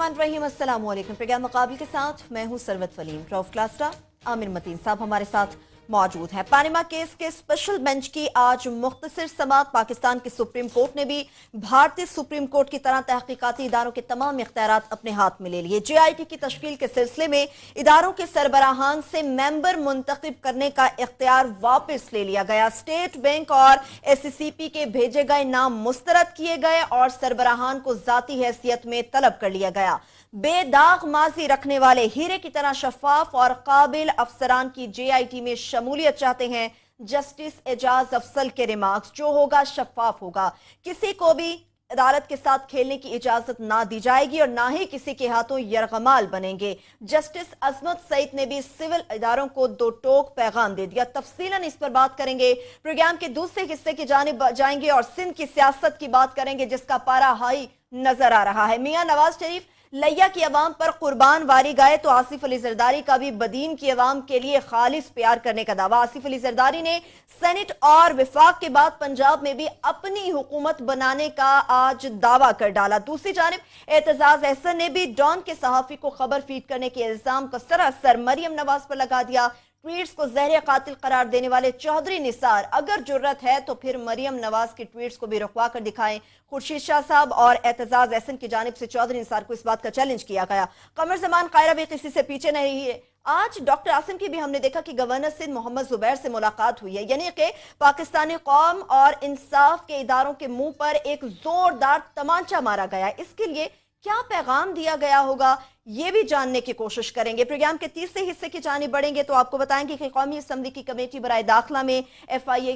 बिस्मिल्लाहिर्रहमानिर्रहीम। अस्सलाम वालेकुम। प्रोग्राम मुकाबले के साथ मैं हूं सरवत फलीम। रऊफ क्लास्टा, आमिर मतीन साहब हमारे साथ मौजूद हैं। पानिमा केस के स्पेशल बेंच की आज मुख्तसर समाअत। पाकिस्तान की सुप्रीम कोर्ट ने भी भारतीय सुप्रीम कोर्ट की तरह तहकीकाती इदारों के तमाम इख्तियारात अपने हाथ में ले लिए। JIT की तश्कील के सिलसिले में इदारों के सरबराहान से मेंबर मुंतखब करने का इख्तियार वापस ले लिया गया। स्टेट बैंक और SCCP के भेजे गए नाम मुस्तरद किए गए और सरबराहान को जाती हैसियत में तलब कर लिया गया। बेदाग माजी रखने वाले हीरे की तरह शफाफ और काबिल अफसरान की JIT में शमूलियत चाहते हैं जस्टिस एजाज अफसल के रिमार्क्स। जो होगा शफाफ होगा, किसी को भी अदालत के साथ खेलने की इजाजत ना दी जाएगी और ना ही किसी के हाथों यरगमाल बनेंगे। जस्टिस अजमत सईद ने भी सिविल इदारों को दो टोक पैगाम दे दिया। तफसीलन इस पर बात करेंगे। प्रोग्राम के दूसरे हिस्से की जानिब जाएंगे और सिंध की सियासत की बात करेंगे जिसका पारा हाई नजर आ रहा है। मियां नवाज शरीफ लैया की अवाम पर कुर्बान वारी गए तो आसिफ अली जरदारी का भी बदीन की अवाम के लिए खालिस प्यार करने का दावा। आसिफ अली जरदारी ने सेनेट और विफाक के बाद पंजाब में भी अपनी हुकूमत बनाने का आज दावा कर डाला। दूसरी जानिब एतजाज अहसन ने भी डॉन के सहाफी को खबर फीड करने के इल्जाम को सरासर मरियम नवाज पर लगा दिया। ट्वीट्स को जहर कातिल करार देने वाले चौधरी निसार, अगर जुर्रत है तो फिर मरियम नवाज के ट्वीट्स को भी रुकवा कर दिखाएं। खुर्शीद शाह साहब और एतजाज अहसन की जानिब से चौधरी निसार को इस बात का चैलेंज किया गया। कमर जमान कायरा भी किसी से पीछे नहीं है। आज डॉक्टर आसिम की भी हमने देखा कि गवर्नर सिंध मोहम्मद जुबैर से मुलाकात हुई है, यानी कि पाकिस्तानी कौम और इंसाफ के इदारों के मुंह पर एक जोरदार तमांचा मारा गया। इसके लिए क्या पैगाम दिया गया होगा, ये भी जानने की कोशिश करेंगे। प्रोग्राम के तीसरे हिस्से की जानिब बढ़ेंगे तो आपको बताएंगे कि कौमी असम्बली की कमेटी बराए दाखिला में FIA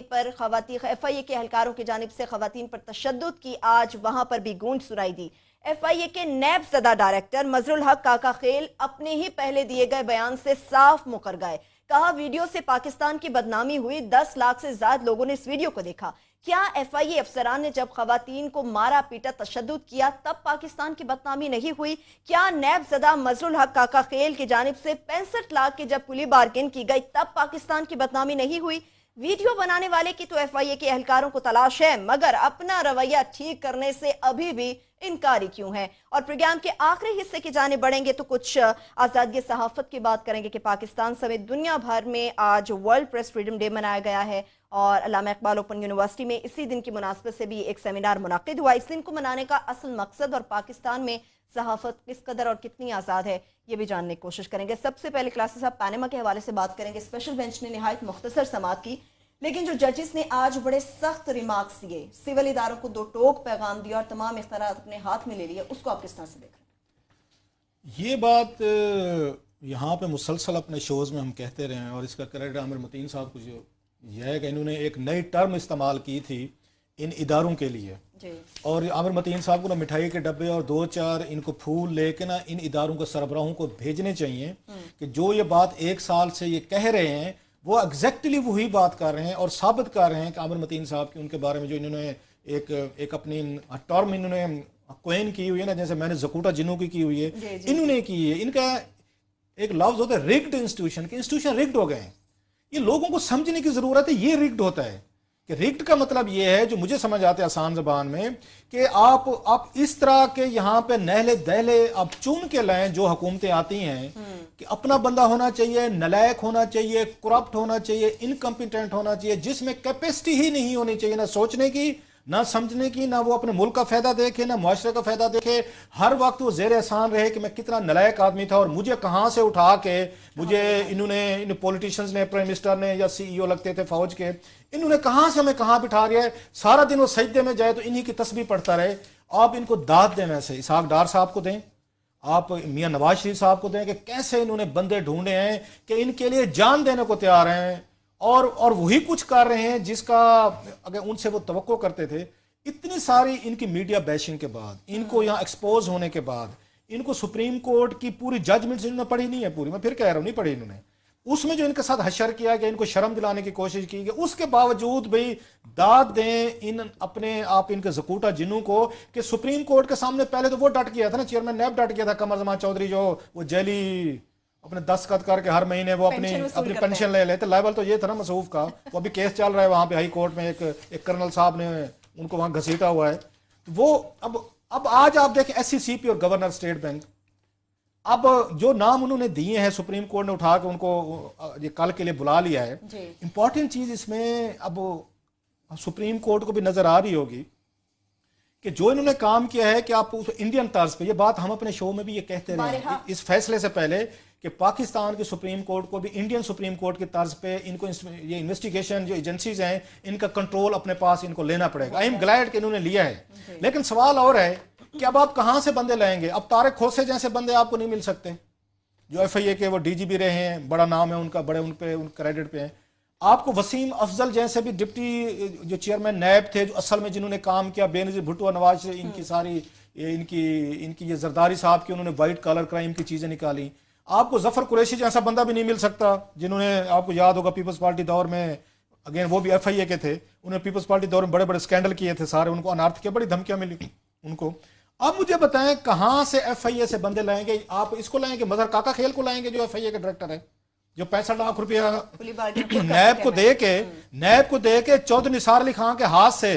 के एहलकारों की जानिब से खवातीन पर तशद्दुद की आज वहां पर भी गूंज सुनाई दी। FIA के नैब ज़दा डायरेक्टर मजरुल हक काका खेल अपने ही पहले दिए गए बयान से साफ मुकर गए। कहा, वीडियो से पाकिस्तान की बदनामी हुई। 10 लाख से ज्यादा लोगों ने इस वीडियो को देखा। क्या FIA अफसरान ने जब खवातीन को मारा पीटा तशद्दुद किया तब पाकिस्तान की बदनामी नहीं हुई? क्या नैब ज़दा मजरुल हक काका खेल की जानिब से 65 लाख की जब पुली बार्गेन की गई तब पाकिस्तान की बदनामी नहीं हुई? वीडियो बनाने वाले की तो FIA के एहलकारों को तलाश है, मगर अपना रवैया ठीक करने से अभी भी इनकारी क्यों है? और प्रोग्राम के आखिरी हिस्से की जाने बढ़ेंगे तो कुछ आज़ादी सहाफत की बात करेंगे कि पाकिस्तान समेत दुनिया भर में आज वर्ल्ड प्रेस फ्रीडम डे मनाया गया है और अल्लामा इकबाल ओपन यूनिवर्सिटी में इसी दिन की मुनासबत से भी एक सेमिनार मुनाकिद हुआ। इस दिन को मनाने का असल मकसद और पाकिस्तान में सहाफत किस कदर और कितनी आज़ाद है, ये भी जानने की कोशिश करेंगे। सबसे पहले क्लासेस साहब पानिमा के हवाले से बात करेंगे। स्पेशल बेंच ने निहायत मुख्तसर समाअत की, लेकिन जो जजेस ने आज बड़े सख्त रिमार्क्स दिए, सिविल इदारों को दो टोक पैगाम दिया और तमाम इख्तियार अपने हाथ में ले लिए, उसको आप किस तरह से देख रहे हैं? ये बात यहाँ पे मुसलसल अपने शोज़ में हम कहते रहे हैं और इसका क्रेडिट आमिर मतीन साहब को जो यह है कि इन्होंने एक नई टर्म इस्तेमाल की थी इन इदारों के लिए जी। और आमिर मतीन साहब को ना मिठाई के डब्बे और 2-4 इनको फूल लेके ना इन इदारों को सरबराहों को भेजने चाहिए कि जो ये बात 1 साल से ये कह रहे हैं वो एग्जैक्टली वही बात कर रहे हैं और साबित कर रहे हैं कि आमिर मतीन साहब की उनके बारे में जो इन्होंने एक अपनी टर्म इन्होंने कोइन की हुई है ना, जैसे मैंने जकूटा जिन्नू की हुई है, इन्होंने की है। इनका एक लफ्ज होता है रिग्ड इंस्टीट्यूशन, के इंस्टीट्यूशन रिग्ड हो गए हैं। ये लोगों को समझने की जरूरत है, ये रिग्ड होता है कि रिग्ड का मतलब ये है, जो मुझे समझ आते हैं आसान जबान में, कि आप इस तरह के यहाँ पे नहले दहले आप चुन के लाएं जो हुकूमतें आती हैं कि अपना बंदा होना चाहिए, नलायक होना चाहिए, करप्ट होना चाहिए, इनकम्पिटेंट होना चाहिए, जिसमें कैपेसिटी ही नहीं होनी चाहिए ना सोचने की, ना समझने की, ना वो अपने मुल्क का फायदा देखे, ना मुआशरे का फायदा देखे। हर वक्त वो जेर एहसान रहे कि मैं कितना नलायक आदमी था और मुझे कहाँ से उठा के मुझे इन पॉलिटिशियंस ने, प्राइम मिनिस्टर ने या CEO लगते थे फौज के, इन्होंने कहाँ से हमें कहाँ बिठा दिया है। सारा दिन वो सजदे में जाए तो इन्हीं की तस्बीह पढ़ता रहे। आप इनको दाद दें, वैसे इसहाक डार साहब को दें, आप मियां नवाज शरीफ साहब को दें कि कैसे इन्होंने बंदे ढूंढे हैं कि इनके लिए जान देने को तैयार हैं और वही कुछ कर रहे हैं जिसका अगर उनसे वो तवक्को करते थे। इतनी सारी इनकी मीडिया बैशिंग के बाद, इनको यहाँ एक्सपोज होने के बाद, इनको सुप्रीम कोर्ट की पूरी जजमेंट इन्होंने पढ़ी नहीं है पूरी, मैं फिर कह रहा हूँ नहीं पढ़ी इन्होंने, उसमें जो इनके साथ हशर किया गया, इनको शर्म दिलाने की कोशिश की गई, उसके बावजूद भाई दाद दें इन अपने आप इनके जकूटा जिन्नू को कि सुप्रीम कोर्ट के सामने पहले तो वो डट गया था ना, चेयरमैन नैब डट गया था, कमर जमान चौधरी, जो वो जेली अपने दस्तखत करके हर महीने वो अपनी पेंशन ले लेते। लाइबल तो ये था ना मसूफ का, वो अभी केस चल रहा है वहां पे हाई कोर्ट में, एक कर्नल साहब ने उनको वहां घसीटा हुआ है। वो अब आज आप देखें SCCP और गवर्नर स्टेट बैंक अब जो नाम उन्होंने दिए हैं, सुप्रीम कोर्ट ने उठा के उनको ये कल के लिए बुला लिया है। इंपॉर्टेंट चीज इसमें अब सुप्रीम कोर्ट को भी नजर आ रही होगी कि जो इन्होंने काम किया है कि आप उस इंडियन तर्ज पे, ये बात हम अपने शो में भी ये कहते रहे हैं इस फैसले से पहले कि पाकिस्तान के सुप्रीम कोर्ट को भी इंडियन सुप्रीम कोर्ट की तर्ज पे इनको ये इन्वेस्टिगेशन जो एजेंसीज हैं इनका कंट्रोल अपने पास इनको लेना पड़ेगा। आई एम ग्लैड कि इन्होंने लिया है, लेकिन सवाल और है कि अब आप कहां से बंदे लाएंगे? अब तारिक खोसे जैसे बंदे आपको नहीं मिल सकते जो FIA के वो डीजीपी रहे हैं, बड़ा नाम है उनका, बड़े उन क्रेडिट पे हैं। आपको वसीम अफजल जैसे भी डिप्टी जो चेयरमैन नैब थे, जो असल में जिन्होंने काम किया बेनजीर भुट्टो और नवाज से इनकी सारी इनकी ये जरदारी साहब की उन्होंने व्हाइट कॉलर क्राइम की चीजें निकाली। आपको जफर कुरैशी जैसा बंदा भी नहीं मिल सकता, जिन्होंने आपको याद होगा पीपल्स पार्टी दौर में, अगेन वो भी FIA के थे, उन्होंने पीपल्स पार्टी दौर में बड़े बड़े स्कैंडल किए थे सारे, उनको अनार्थ के बड़ी धमकियां मिली उनको। अब मुझे बताएं कहां से FIA से बंदे लाएंगे? आप इसको लाएंगे, मजहर काका खेल को लाएंगे जो FIA के डायरेक्टर है, जो 65 लाख रुपया नैब को दे के चौधरी निसार अली खान के हाथ से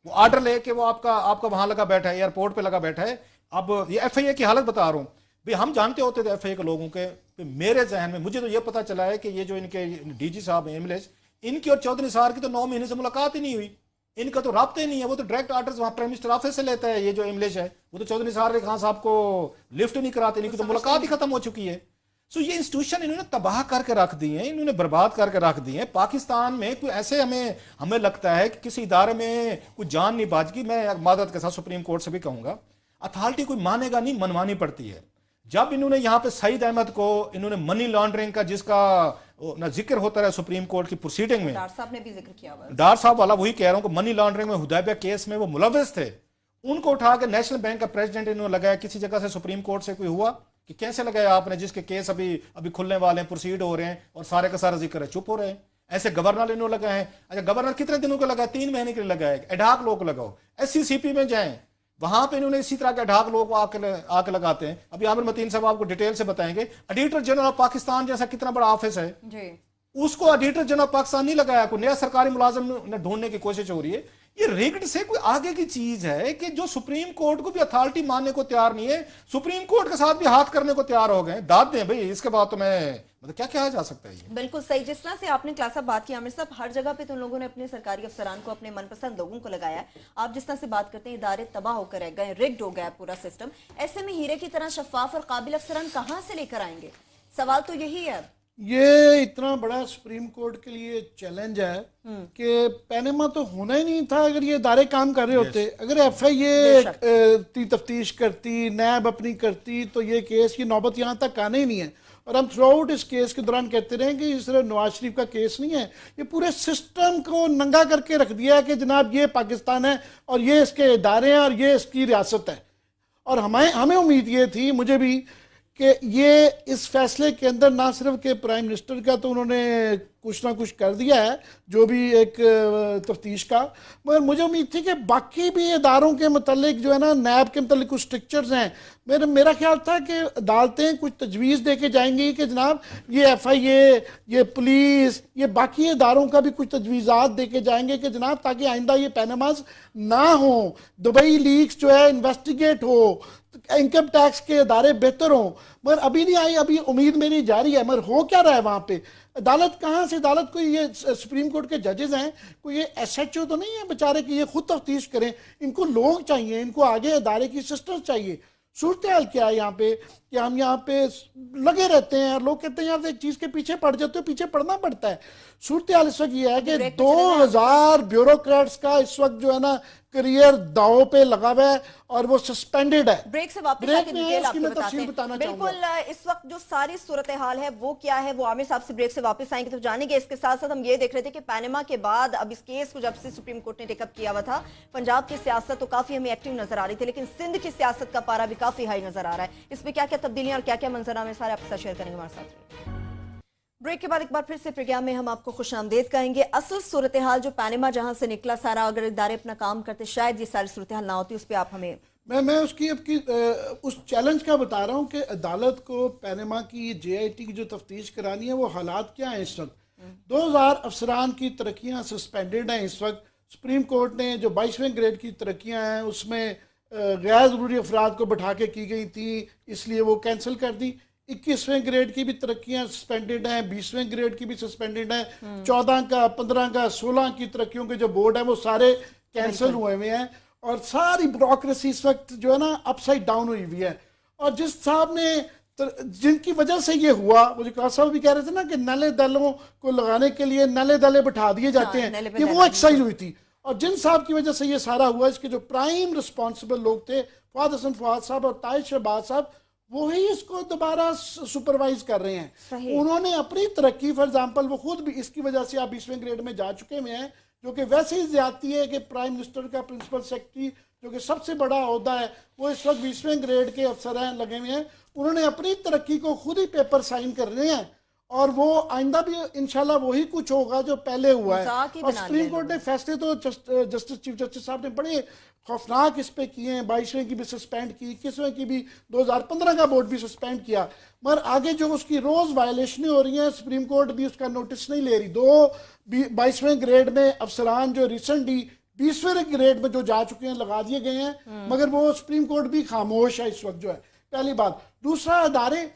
वो ऑर्डर लेके वो आपका वहां लगा बैठा है, एयरपोर्ट पे लगा बैठा है। अब ये FIA की हालत बता रहा हूं भाई, हम जानते होते थे FIA के लोगों के, मेरे जहन में मुझे तो ये पता चला है कि ये जो इनके DG साहब हैं एमएलए, इनकी और चौधरी निसार की तो 9 महीने से मुलाकात ही नहीं हुई, इनका तो राब्ते नहीं है। वो तो डायरेक्ट ऑर्डर्स वहां प्राइम मिनिस्टर ऑफिस से लेता है। ये जो एमएलए है वो तो चौधरी निसार अली खान साहब को लिफ्ट नहीं कराते, इनकी तो मुलाकात ही खत्म हो चुकी है। सो ये इंस्टीट्यूशन इन्होंने तबाह करके रख दी है, इन्होंने बर्बाद करके रख दी है। पाकिस्तान में कोई ऐसे हमें लगता है कि किसी इदारे में कुछ जान नहीं बाजगी। मैं मादत के साथ सुप्रीम कोर्ट से भी कहूंगा, अथॉरिटी कोई मानेगा नहीं, मनमानी पड़ती है। जब इन्होंने यहां पे सईद अहमद को इन्होंने मनी लॉन्ड्रिंग का जिसका ना जिक्र होता है सुप्रीम कोर्ट की प्रोसीडिंग में, डार साहब ने भी जिक्र किया, डार साहब वाला वही कह रहा हूं कि मनी लॉन्ड्रिंग में हुदैबिया केस में वो मुलविस थे, उनको उठा के नेशनल बैंक का प्रेसिडेंट इन्होंने लगाया। किसी जगह से सुप्रीम कोर्ट से कोई हुआ कि कैसे लगाया आपने, जिसके केस अभी खुलने वाले हैं, प्रोसीड हो रहे हैं और सारे का सारा जिक्र है, चुप हो रहे हैं। ऐसे गवर्नर इन्होंने लगाए हैं। अच्छा, गवर्नर कितने दिनों का लगाया? 3 महीने के लिए लगाया। एडहाक लोग लगाओ, SCCP में जाएं, वहां पे इन्होंने इसी तरह के एडहाक लोग आके लगाते हैं। अभी आमिर मतीन साहब आपको डिटेल से बताएंगे। ऑडिटर जनरल ऑफ पाकिस्तान जैसा कितना बड़ा ऑफिस है जी, उसको ऑडिटर जनरल ऑफ पाकिस्तान नहीं लगाया, कोई नया सरकारी मुलाजिम ढूंढने की कोशिश हो रही है। ये रिग्ड से कोई आगे की चीज है कि जो सुप्रीम कोर्ट को भी अथॉरिटी मानने को तैयार नहीं है, सुप्रीम कोर्ट के साथ भी हाथ करने को तैयार हो गए। दाद दें भाई, इसके बाद तो मैं मतलब क्या कहा जा सकता है ये? बिल्कुल सही। जिस तरह से आपने क्लास साहब बात की आमिर साहब, हर जगह पे तो लोगों ने अपने सरकारी अफसरान को, अपने मनपसंद लोगों को लगाया। आप जिस तरह से बात करते हैं, इदारे तबाह होकर रह गए, रिग्ड हो गया पूरा सिस्टम। ऐसे में हीरे की तरह शफाफ और काबिल अफसरान कहां से लेकर आएंगे? सवाल तो यही है। ये इतना बड़ा सुप्रीम कोर्ट के लिए चैलेंज है कि पैनामा तो होना ही नहीं था अगर ये इदारे काम कर रहे होते। अगर FIA की तफ्तीश करती, नैब अपनी करती, तो ये केस की नौबत यहाँ तक आने ही नहीं है। और हम थ्रू आउट इस केस के दौरान कहते रहे कि ये सिर्फ नवाज शरीफ का केस नहीं है, ये पूरे सिस्टम को नंगा करके रख दिया है कि जनाब ये पाकिस्तान है और ये इसके इदारे हैं और ये इसकी रियासत है। और हमें उम्मीद ये थी, मुझे भी, कि ये इस फैसले के अंदर ना सिर्फ के प्राइम मिनिस्टर का तो उन्होंने कुछ ना कुछ कर दिया है, जो भी एक तफ्तीश का, मगर मुझे उम्मीद थी कि बाकी भी इदारों के मतलब जो है ना, नैब के मतलब कुछ स्ट्रक्चर्स हैं, मेरा ख्याल था कि अदालतें कुछ तजवीज़ दे के जाएंगी कि जनाब ये FIA, ये पुलिस, ये बाकी इदारों का भी कुछ तजवीज़ात दे के जाएंगे कि जनाब ताकि आइंदा ये पैनामास ना हो, दुबई लीक्स जो है इन्वेस्टिगेट हो, इनकम टैक्स के इदारे बेहतर हों। मगर अभी नहीं आई। अभी उम्मीद मेरी जारी है, मगर हो क्या रहा है वहाँ पे? अदालत कहाँ से? अदालत कोई ये सुप्रीम कोर्ट के जजेस हैं, कोई ये SHO तो नहीं है बेचारे कि ये खुद तफ्तीश करें। इनको लोग चाहिए, इनको आगे इदारे की सिस्टम चाहिए। सूरत हाल क्या है यहाँ पे कि हम यहाँ पे लगे रहते हैं और लोग कहते हैं यार एक चीज़ के पीछे पड़ जाते हो, पीछे पड़ना पड़ता है। सूरत हाल इस वक्त ये है कि 2000 ब्यूरोक्रेट्स का इस वक्त जो है ना करियर दाव पे लगा हुआ है और वो सस्पेंडेड है। ब्रेक से वापस आके डिटेल आपको बताते हैं। बिल्कुल, इस वक्त जो सारी सूरत हाल है वो क्या है, वो आमिर साहब से ब्रेक से वापस आएंगे तो जानेंगे। इसके साथ साथ हम ये देख रहे थे कि पैनामा के बाद अब इस केस को जब से सुप्रीम कोर्ट ने टेकअप किया हुआ था, पंजाब की सियासत तो काफी हमें एक्टिव नजर आ रही थी, लेकिन सिंध की सियासत का पारा भी काफी हाई नजर आ रहा है। इसमें क्या क्या तब्दीलियां और क्या क्या मंजरनामे सारे आपके साथ शेयर करेंगे हमारे साथ। ब्रेक के बाद एक बार फिर से प्रोग्राम में हम आपको खुशामदीद कहेंगे। असल सूरत हाल जो पैनामा जहां से निकला सारा, अगर इदारे अपना काम करते शायद ये सारी सूरत हाल ना होती। उस पर आप हमें मैं उसकी उस चैलेंज का बता रहा हूँ कि अदालत को पैनामा की JIT की जो तफ्तीश करानी है वो हालात क्या है इस वक्त। 2000 अफसरान की तरक्कियाँ सस्पेंडेड हैं इस वक्त। सुप्रीम कोर्ट ने जो 22वें ग्रेड की तरक्कियाँ हैं उसमें गैर जरूरी अफराद को बैठा के की गई थी, इसलिए वो कैंसिल कर दी। 21वें ग्रेड की भी तरक्कियां सस्पेंडेड हैं, 20वें ग्रेड की भी सस्पेंडेड हैं, 14 का 15 का 16 की तरक्कियों के जो बोर्ड है वो सारे कैंसिल हुए हुए हैं, और सारी ब्यूरोक्रेसी इस वक्त जो है ना अपसाइड डाउन हुई हुई है। और जिस साहब ने जिनकी वजह से ये हुआ, वो जो साहब भी कह रहे थे ना कि नले दलों को लगाने के लिए नले दले बिठा दिए जाते हैं, ये वो एक्सरसाइज हुई थी। और जिन साहब की वजह से ये सारा हुआ, इसके जो प्राइम रिस्पॉन्सिबल लोग थे फवाद हसन फवाद साहब और ताहिर शहबाज साहब, वो ही इसको दोबारा सुपरवाइज कर रहे हैं। उन्होंने अपनी तरक्की, फॉर एग्जाम्पल वो खुद भी इसकी वजह से आप 20वें ग्रेड में जा चुके हुए हैं, जो कि वैसे ही ज्यादती है कि प्राइम मिनिस्टर का प्रिंसिपल सेक्रेटरी जो कि सबसे बड़ा ओहदा है, वो इस वक्त 20वें ग्रेड के अफसर हैं लगे हुए हैं। उन्होंने अपनी तरक्की को खुद ही पेपर साइन कर रहे हैं, और वो आइंदा भी इंशाल्लाह वही कुछ होगा जो पहले हुआ है। और सुप्रीम कोर्ट ने फैसले तो जस्टिस चीफ जस्टिस साहब ने बड़े खौफनाक इस पे किए हैं। 22वें की भी सस्पेंड की, 21वें की भी, 2015 का बोर्ड भी सस्पेंड किया, मगर आगे जो उसकी रोज वायलेशनें हो रही हैं, सुप्रीम कोर्ट भी उसका नोटिस नहीं ले रही। 22वें ग्रेड में अफसरान जो रिसेंटली 20वें ग्रेड में जो जा चुके हैं लगा दिए गए हैं, मगर वो सुप्रीम कोर्ट भी खामोश है इस वक्त, जो है पहली बात। दूसरा, अदारे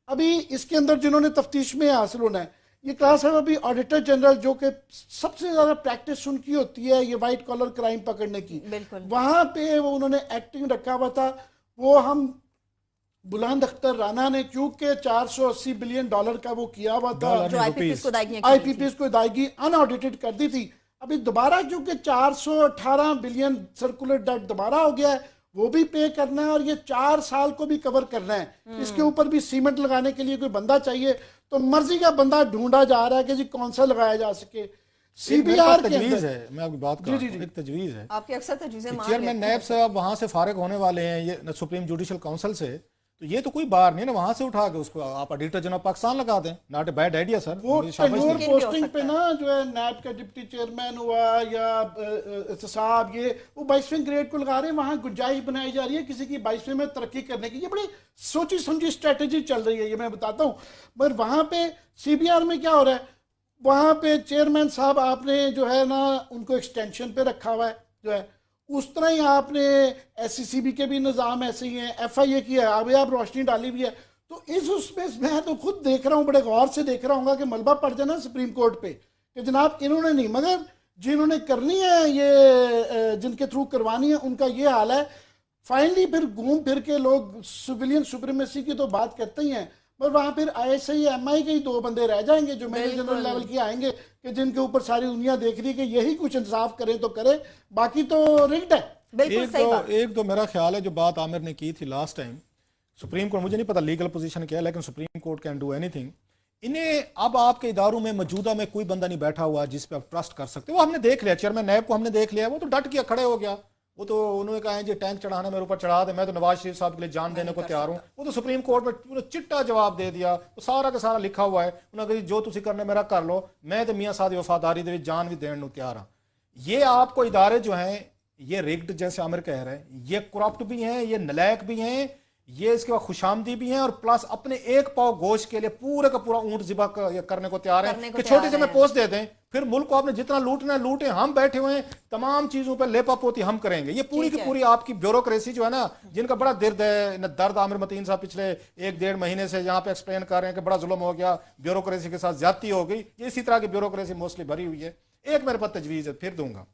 अभी इसके अंदर जिन्होंने तफ्तीश में हासिल होना है, ये क्लास है अभी ऑडिटर जनरल, जो कि सबसे ज्यादा प्रैक्टिस उनकी होती है ये वाइट कॉलर क्राइम पकड़ने की, वहां पे वो उन्होंने एक्टिंग रखा हुआ था। वो हम बुलंद अख्तर राना ने, क्योंकि 480 बिलियन डॉलर का वो किया हुआ था, आईपीपीएस को अदायगी अनऑडिटेड कर दी थी। अभी दोबारा क्योंकि 418 बिलियन सर्कुलर डेट दोबारा हो गया है, वो भी पे करना है, और ये 4 साल को भी कवर करना है। इसके ऊपर भी सीमेंट लगाने के लिए कोई बंदा चाहिए, तो मर्जी का बंदा ढूंढा जा रहा है कि जी कौन सा लगाया जा सके। सीबीआर के तजवीज है, मैं आपकी बात कर रहा हूं, एक तजवीज है आपकी अक्सर तजवीजें चेयरमैन नैब साहब वहां से फारिग होने वाले हैं ये सुप्रीम जुडिशल काउंसिल से, तो ये तो कोई बार नहीं ना, वहां से उठा के उसको आप ऑडिटर जनरल पाकिस्तान लगा दें। Not a bad idea sir. वो टेन्योर पोस्टिंग पे ना जो है नैब का डिप्टी चेयरमैन हुआ या साहब, ये वो 22वें ग्रेड को लगा रहे हैं, वहां गुंजाइश बनाई जा रही है किसी की 22वें में तरक्की करने की। ये बड़ी सोची समझी स्ट्रेटेजी चल रही है, ये मैं बताता हूँ। मगर वहां पे सीबीआर में क्या हो रहा है, वहां पे चेयरमैन साहब आपने जो है ना उनको एक्सटेंशन पे रखा हुआ है, जो है उस तरह ही आपने एससीसीबी के भी निज़ाम ऐसे ही हैं, एफआईए की है, अभी आप रोशनी डाली हुई है। तो इस उसमें मैं तो खुद देख रहा हूँ, बड़े गौर से देख रहा हूँ कि मलबा पड़ जाना सुप्रीम कोर्ट पे कि जनाब इन्होंने नहीं, मगर जिन्होंने करनी है ये, जिनके थ्रू करवानी है, उनका ये हाल है। फाइनली फिर घूम फिर के लोग सिविलियन सुप्रीमेसी की तो बात करते ही हैं, पर वहां फिर आईएसआई एमआई के ही 2 बंदे रह जाएंगे जो मेजर जनरल लेवल के आएंगे, कि जिनके ऊपर सारी दुनिया देख रही है कि यही कुछ इंसाफ करें तो करे, बाकी तो रिग्ड है। एक तो मेरा ख्याल है जो बात आमिर ने की थी लास्ट टाइम, सुप्रीम कोर्ट, मुझे नहीं पता लीगल पोजीशन क्या है, लेकिन supreme court can do anything. इन्हें अब आपके इदारों में मौजूदा में कोई बंदा नहीं बैठा हुआ जिस पे आप ट्रस्ट कर सकते। वो हमने देख लिया, चेयरमैन नैब को हमने देख लिया, वो तो डट गया, खड़े हो गया। वो तो उन्होंने कहा जी टैंक चढ़ाना मेरे ऊपर चढ़ा दे, मैं तो नवाज शरीफ साहब के लिए जान देने को तैयार हूं। वो तो सुप्रीम कोर्ट में पूरा चिट्टा जवाब दे दिया, वो सारा का सारा लिखा हुआ है। उन्होंने कहा जो तुसी करने मेरा कर लो, मैं तो मियां साहब वफादारी दे जान भी देने को तैयार हाँ। ये आपको इदारे जो हैं ये रिग्ड, जैसे आमिर कह रहे हैं, ये करप्ट भी हैं, ये नलायक भी हैं, ये इसके बाद खुशामदी भी हैं, और प्लस अपने एक पाव गोश्त के लिए पूरे का पूरा ऊंट जिबा करने को तैयार है कि छोटे से में पोस्ट दे दें, फिर मुल्क को आपने जितना लूटना है लूटे, हम बैठे हुए हैं, तमाम चीजों पर लेपा पोती हम करेंगे। ये पूरी की पूरी आपकी ब्यूरोक्रेसी जो है ना, जिनका बड़ा दर्द है, दर्द आमिर मतीन साहब पिछले 1-1.5 महीने से यहाँ पे एक्सप्लेन कर रहे हैं कि बड़ा जुल्म हो गया, ब्यूरोक्रेसी के साथ ज्यादती हो गई। इसी तरह की ब्यूरोक्रेसी मोस्टली भरी हुई है। एक मेरे पास तजवीज है, फिर दूंगा।